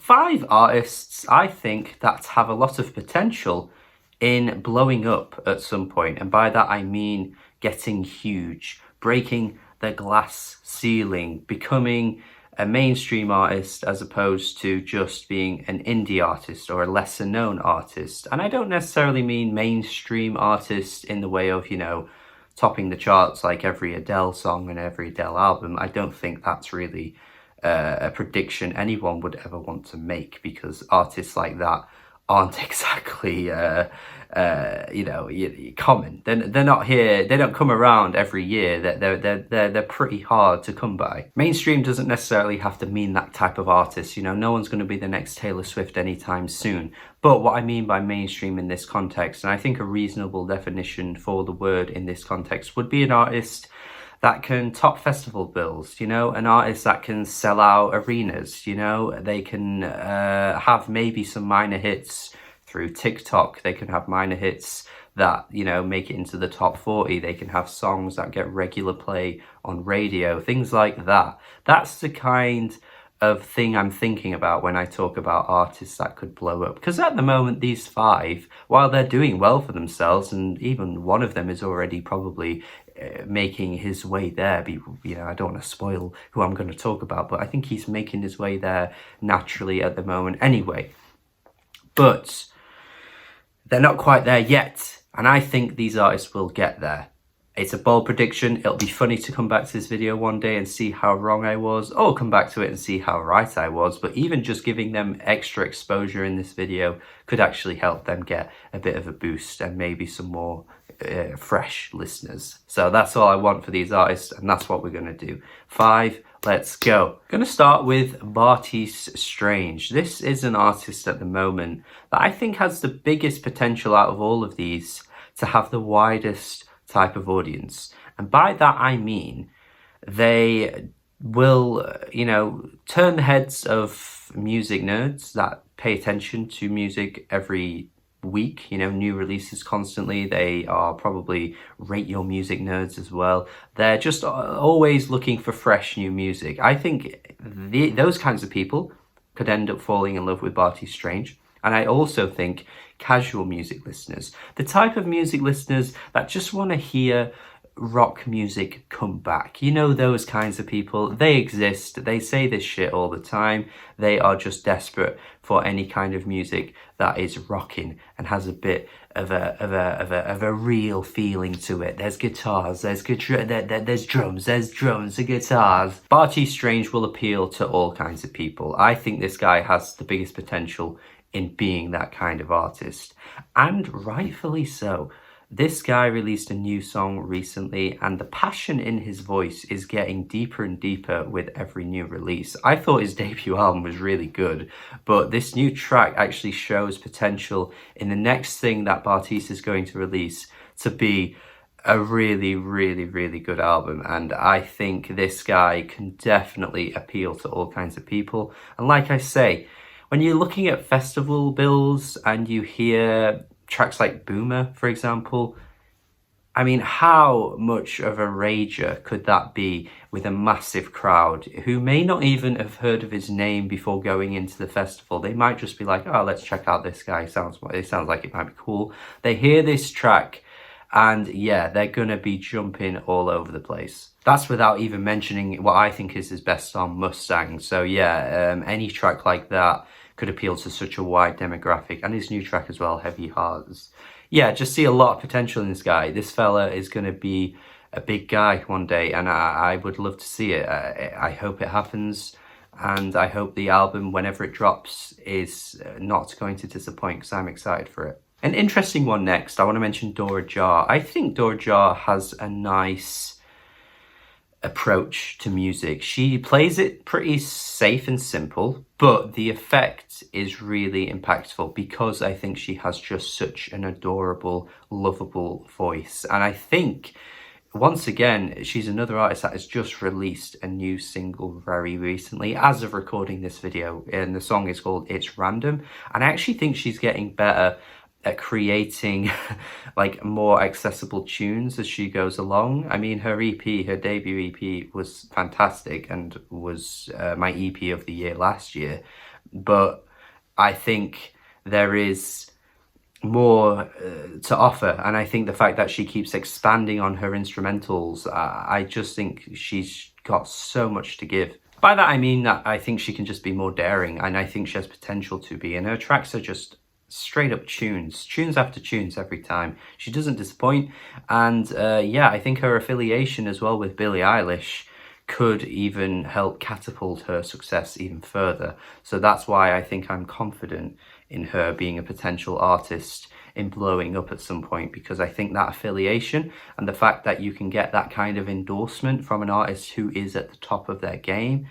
5 artists, I think, that have a lot of potential in blowing up at some point. And by that I mean getting huge, breaking the glass ceiling, becoming a mainstream artist as opposed to just being an indie artist or a lesser known artist. And I don't necessarily mean mainstream artist in the way of, you know, topping the charts like every Adele song and every Adele album. I don't think that's really a prediction anyone would ever want to make, because artists like that aren't exactly you know, common. They're not here. They don't come around every year. They're pretty hard to come by. Mainstream doesn't necessarily have to mean that type of artist. You know, no one's going to be the next Taylor Swift anytime soon. But what I mean by mainstream in this context, and I think a reasonable definition for the word in this context, would be an artist that can top festival bills, you know, an artist that can sell out arenas, you know, they can have maybe some minor hits through TikTok, they can have minor hits that, you know, make it into the top 40, they can have songs that get regular play on radio, things like that. That's the kind of thing I'm thinking about when I talk about artists that could blow up. Because at the moment, these 5, while they're doing well for themselves, and even one of them is already probably making his way there, you know, I don't want to spoil who I'm going to talk about, but I think he's making his way there naturally at the moment anyway. But they're not quite there yet, and I think these artists will get there. It's a bold prediction. It'll be funny to come back to this video one day and see how wrong I was, or come back to it and see how right I was. But even just giving them extra exposure in this video could actually help them get a bit of a boost and maybe some more fresh listeners. So that's all I want for these artists, and that's what we're going to do. 5, let's go. I'm going to start with Bartees Strange. This is an artist at the moment that I think has the biggest potential out of all of these to have the widest type of audience. And by that I mean they will, you know, turn the heads of music nerds that pay attention to music every week, you know, new releases constantly. They are probably rate your music nerds as well. They're just always looking for fresh new music. I think those kinds of people could end up falling in love with Barty Strange. And I also think casual music listeners, the type of music listeners that just want to hear rock music come back. You know, those kinds of people, they exist. They say this shit all the time. They are just desperate for any kind of music that is rocking and has a bit of a real feeling to it. There's guitars, there's drums, and guitars. Barty Strange will appeal to all kinds of people. I think this guy has the biggest potential in being that kind of artist, and rightfully so. This guy released a new song recently, and the passion in his voice is getting deeper and deeper with every new release. I thought his debut album was really good, but this new track actually shows potential in the next thing that Bartees is going to release to be a really, really, really good album. And I think this guy can definitely appeal to all kinds of people. And like I say, when you're looking at festival bills and you hear tracks like Boomer, for example, I mean, how much of a rager could that be with a massive crowd who may not even have heard of his name before going into the festival? They might just be like, oh, let's check out this guy. It sounds like it might be cool. They hear this track and yeah, they're gonna be jumping all over the place. That's without even mentioning what I think is his best song, Mustang. So yeah, any track like that could appeal to such a wide demographic, and his new track as well, Heavy Hearts. Yeah, just see a lot of potential in this guy. This fella is going to be a big guy one day, and I would love to see it. I hope it happens, and I hope the album, whenever it drops, is not going to disappoint, because I'm excited for it. An interesting one next, I want to mention Dora Jar. I think Dora Jar has a nice approach to music. She plays it pretty safe and simple, but the effect is really impactful because I think she has just such an adorable, lovable voice. And I think, once again, she's another artist that has just released a new single very recently as of recording this video, and the song is called It's Random. And I actually think she's getting better at creating like more accessible tunes as she goes along. I mean, her EP, her debut EP was fantastic and was my EP of the year last year. but I think there is more to offer, and I think the fact that she keeps expanding on her instrumentals, I just think she's got so much to give. By that I mean that I think she can just be more daring, and I think she has potential to be, and her tracks are just straight up tunes after tunes every time. She doesn't disappoint, and yeah, I think her affiliation as well with Billie Eilish could even help catapult her success even further. So that's why I think I'm confident in her being a potential artist in blowing up at some point, because I think that affiliation and the fact that you can get that kind of endorsement from an artist who is at the top of their game,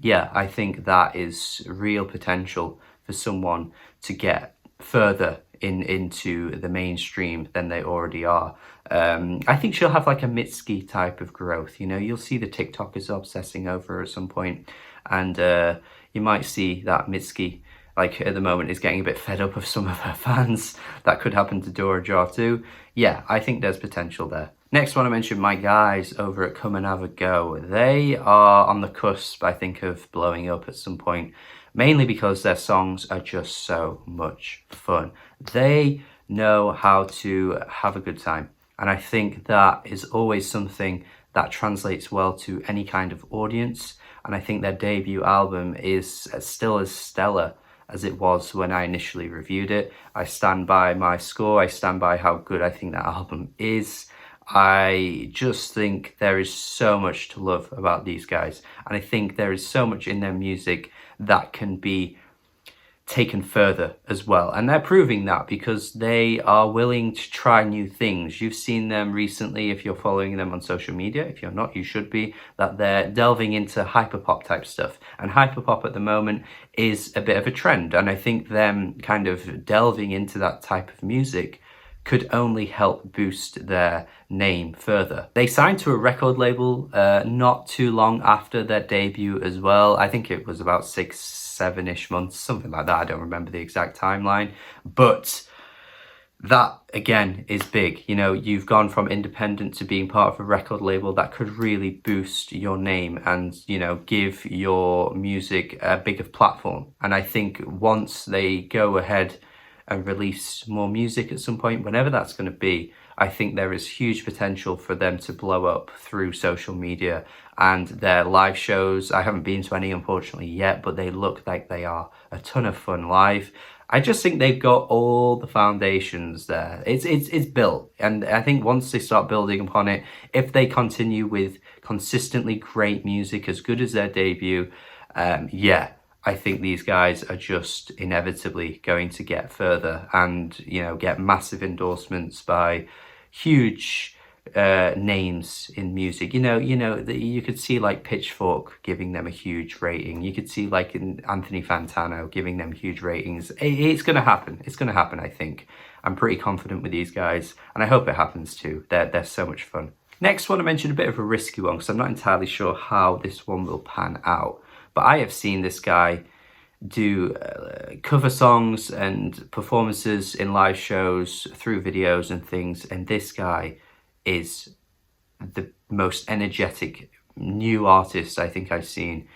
yeah, I think that is real potential for someone to get further into the mainstream than they already are. I think she'll have like a Mitski type of growth. You know, you'll see the TikTokers obsessing over her at some point, and you might see that Mitski, like at the moment, is getting a bit fed up of some of her fans. That could happen to Dora Jar too. Yeah, I think there's potential there. Next one I mentioned, my guys over at Comanavago. They are on the cusp, I think, of blowing up at some point, mainly because their songs are just so much fun. They know how to have a good time, and I think that is always something that translates well to any kind of audience, and I think their debut album is still as stellar as it was when I initially reviewed it. I stand by my score. I stand by how good I think that album is. I just think there is so much to love about these guys, and I think there is so much in their music that can be taken further as well, and they're proving that because they are willing to try new things. You've seen them recently, if you're following them on social media. If you're not, you should be, that they're delving into hyperpop type stuff, and hyperpop at the moment is a bit of a trend, and I think them kind of delving into that type of music could only help boost their name further. They signed to a record label not too long after their debut as well. I think it was about 6-7-ish months, something like that. I don't remember the exact timeline, but that again is big. You know, you've gone from independent to being part of a record label that could really boost your name and, you know, give your music a bigger platform. And I think once they go ahead and release more music at some point, whenever that's going to be, I think there is huge potential for them to blow up through social media and their live shows. I haven't been to any, unfortunately, yet, but they look like they are a ton of fun live. I just think they've got all the foundations there. It's built, and I think once they start building upon it, if they continue with consistently great music as good as their debut, yeah, I think these guys are just inevitably going to get further and, you know, get massive endorsements by huge names in music. You could see like Pitchfork giving them a huge rating. You could see like Anthony Fantano giving them huge ratings. It's going to happen. It's going to happen, I think. I'm pretty confident with these guys, and I hope it happens too. They're so much fun. Next one, I mentioned a bit of a risky one because I'm not entirely sure how this one will pan out. But I have seen this guy do cover songs and performances in live shows through videos and things. And this guy is the most energetic new artist I think I've seen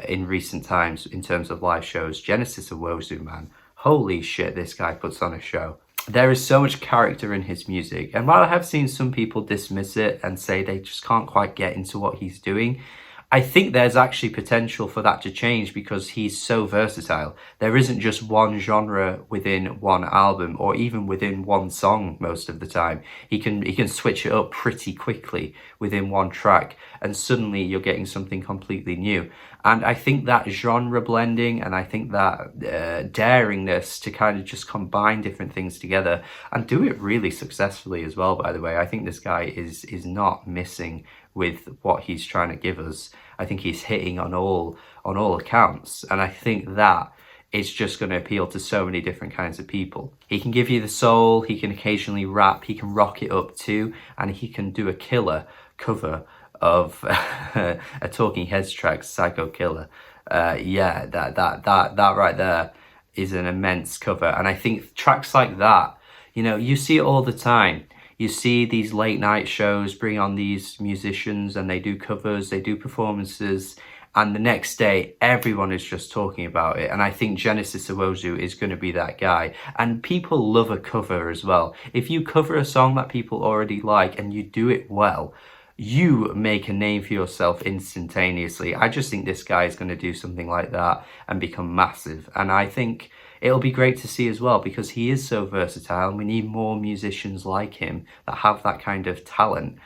in recent times in terms of live shows. Genesis Owusu, man. Holy shit, this guy puts on a show. There is so much character in his music. And while I have seen some people dismiss it and say they just can't quite get into what he's doing, I think there's actually potential for that to change because he's so versatile. There isn't just one genre within one album or even within one song most of the time. He can switch it up pretty quickly within one track, and suddenly you're getting something completely new. And I think that genre blending and I think that daringness to kind of just combine different things together and do it really successfully as well, by the way. I think this guy is not missing with what he's trying to give us. I think he's hitting on all accounts, and I think that it's just going to appeal to so many different kinds of people. He can give you the soul, he can occasionally rap, he can rock it up too, and he can do a killer cover of a Talking Heads track, Psycho Killer. Yeah, that right there is an immense cover, and I think tracks like that, you know, you see it all the time. You see these late night shows bring on these musicians and they do covers, they do performances, and the next day everyone is just talking about it. And I think Genesis Owusu is going to be that guy. And people love a cover as well. If you cover a song that people already like and you do it well, you make a name for yourself instantaneously. I just think this guy is going to do something like that and become massive. And I think it'll be great to see as well, because he is so versatile and we need more musicians like him that have that kind of talent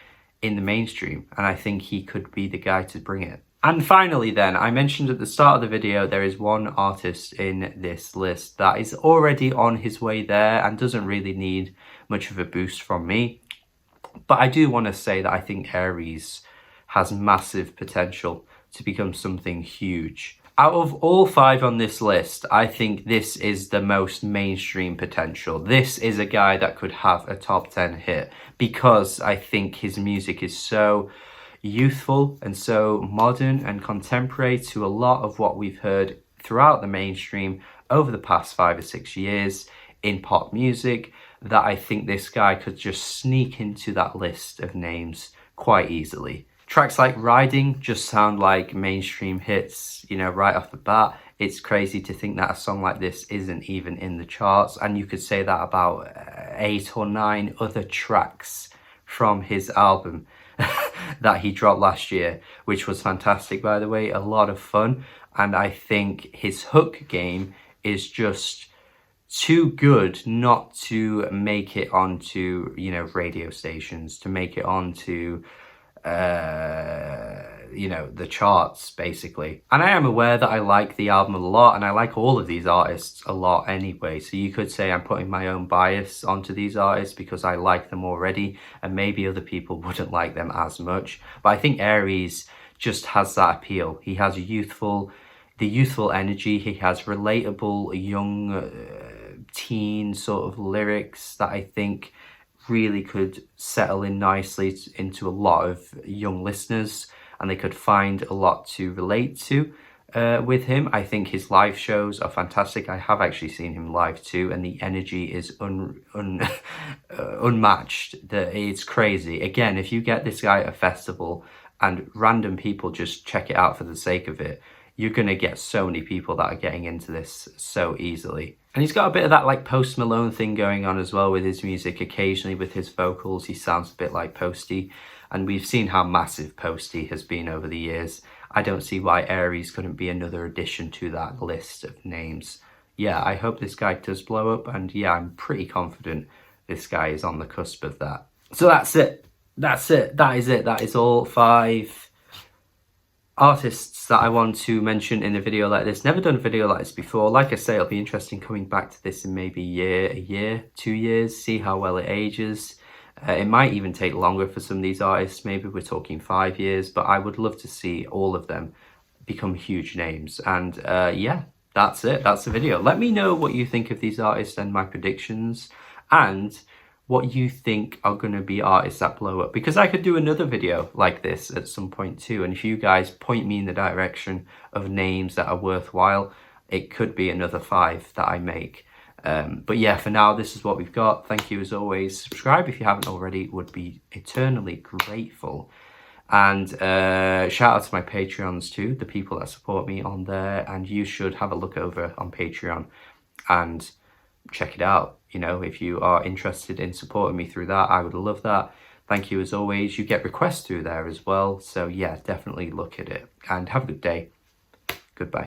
in the mainstream. And I think he could be the guy to bring it. And finally then, I mentioned at the start of the video, there is one artist in this list that is already on his way there and doesn't really need much of a boost from me. But I do want to say that I think Aries has massive potential to become something huge. Out of all 5 on this list, I think this is the most mainstream potential. This is a guy that could have a top 10 hit, because I think his music is so youthful and so modern and contemporary to a lot of what we've heard throughout the mainstream over the past 5 or 6 years in pop music, that I think this guy could just sneak into that list of names quite easily. Tracks like Riding just sound like mainstream hits, you know, right off the bat. It's crazy to think that a song like this isn't even in the charts, and you could say that about 8 or 9 other tracks from his album that he dropped last year, which was fantastic, by the way, a lot of fun. And I think his hook game is just too good not to make it onto, you know, radio stations, to make it onto you know, the charts basically. And I am aware that I like the album a lot, and I like all of these artists a lot anyway, so you could say I'm putting my own bias onto these artists because I like them already and maybe other people wouldn't like them as much. But I think Aries just has that appeal. He has the youthful energy, he has relatable young teen sort of lyrics that I think really could settle in nicely into a lot of young listeners, and they could find a lot to relate to with him. I think his live shows are fantastic. I have actually seen him live too, and the energy is unmatched. It's crazy. Again, if you get this guy at a festival and random people just check it out for the sake of it, you're going to get so many people that are getting into this so easily. And he's got a bit of that like Post Malone thing going on as well with his music. Occasionally with his vocals, he sounds a bit like Posty. And we've seen how massive Posty has been over the years. I don't see why Aries couldn't be another addition to that list of names. Yeah, I hope this guy does blow up. And yeah, I'm pretty confident this guy is on the cusp of that. So that's it. That's it. That is it. That is all 5 artists that I want to mention in a video like this. Never done a video like this before. Like I say, it'll be interesting coming back to this in maybe a year, 2 years, see how well it ages. It might even take longer for some of these artists. Maybe we're talking 5 years, but I would love to see all of them become huge names. And yeah, that's it. That's the video. Let me know what you think of these artists and my predictions, and what you think are going to be artists that blow up, because I could do another video like this at some point too. And if you guys point me in the direction of names that are worthwhile, it could be another 5 that I make. But yeah, for now, this is what we've got. Thank you as always. Subscribe if you haven't already, would be eternally grateful. And shout out to my Patreons too, the people that support me on there. And you should have a look over on Patreon and check it out. You know, if you are interested in supporting me through that, I would love that. Thank you as always. You get requests through there as well. So yeah, definitely look at it, and have a good day. Goodbye.